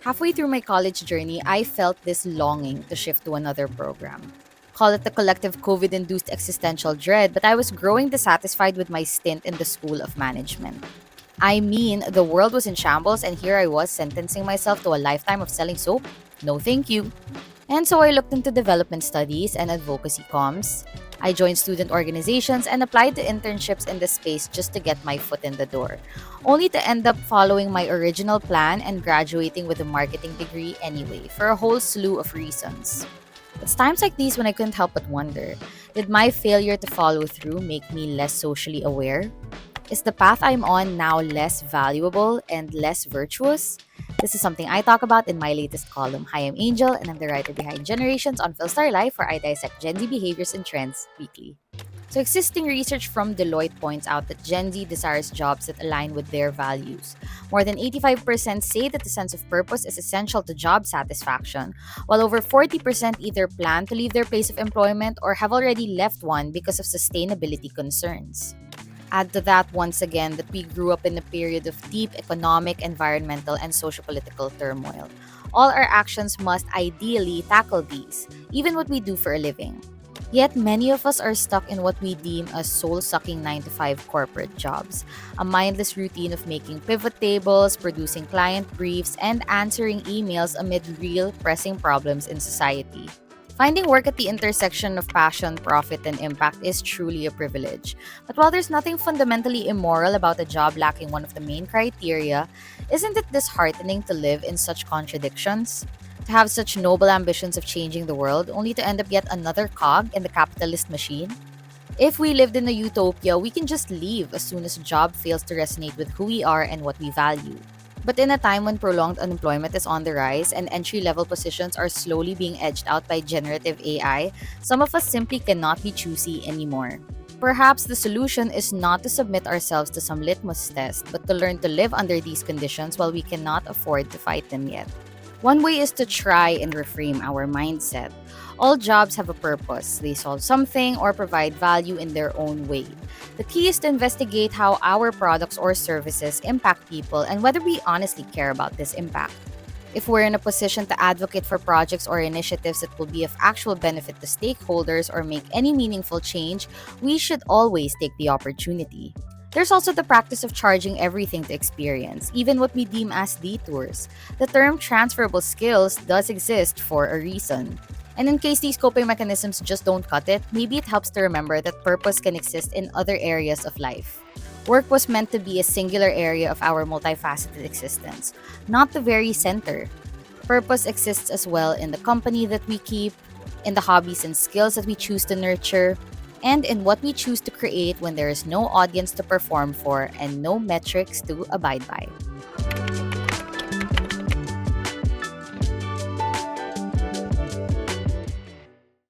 Halfway through my college journey, I felt this longing to shift to another program. Call it the collective COVID induced existential dread, but I was growing dissatisfied with my stint in the School of Management. I mean, the world was in shambles, and here I was sentencing myself to a lifetime of selling soap? No, thank you. And so I looked into development studies and advocacy comms. I joined student organizations and applied to internships in the space just to get my foot in the door, only to end up following my original plan and graduating with a marketing degree anyway, for a whole slew of reasons. It's times like these when I couldn't help but wonder, did my failure to follow through make me less socially aware? Is the path I'm on now less valuable and less virtuous? This is something I talk about in my latest column. Hi, I'm Angel, and I'm the writer behind Generations on PhilSTAR Life, where I dissect Gen Z behaviors and trends weekly. So, existing research from Deloitte points out that Gen Z desires jobs that align with their values. More than 85% say that the sense of purpose is essential to job satisfaction, while over 40% either plan to leave their place of employment or have already left one because of sustainability concerns. Add to that once again that we grew up in a period of deep economic, environmental, and sociopolitical turmoil. All our actions must ideally tackle these, even what we do for a living. Yet many of us are stuck in what we deem as soul-sucking 9 to 5 corporate jobs, a mindless routine of making pivot tables, producing client briefs, and answering emails amid real pressing problems in society. Finding work at the intersection of passion, profit, and impact is truly a privilege. But while there's nothing fundamentally immoral about a job lacking one of the main criteria, isn't it disheartening to live in such contradictions? To have such noble ambitions of changing the world, only to end up yet another cog in the capitalist machine? If we lived in a utopia, we can just leave as soon as a job fails to resonate with who we are and what we value. But in a time when prolonged unemployment is on the rise and entry-level positions are slowly being edged out by generative AI, some of us simply cannot be choosy anymore. Perhaps the solution is not to submit ourselves to some litmus test, but to learn to live under these conditions while we cannot afford to fight them yet. One way is to try and reframe our mindset. All jobs have a purpose. They solve something or provide value in their own way. The key is to investigate how our products or services impact people and whether we honestly care about this impact. If we're in a position to advocate for projects or initiatives that will be of actual benefit to stakeholders or make any meaningful change, we should always take the opportunity. There's also the practice of charging everything to experience, even what we deem as detours. The term transferable skills does exist for a reason. And in case these coping mechanisms just don't cut it, maybe it helps to remember that purpose can exist in other areas of life. Work was meant to be a singular area of our multifaceted existence, not the very center. Purpose exists as well in the company that we keep, in the hobbies and skills that we choose to nurture, and in what we choose to create when there is no audience to perform for and no metrics to abide by.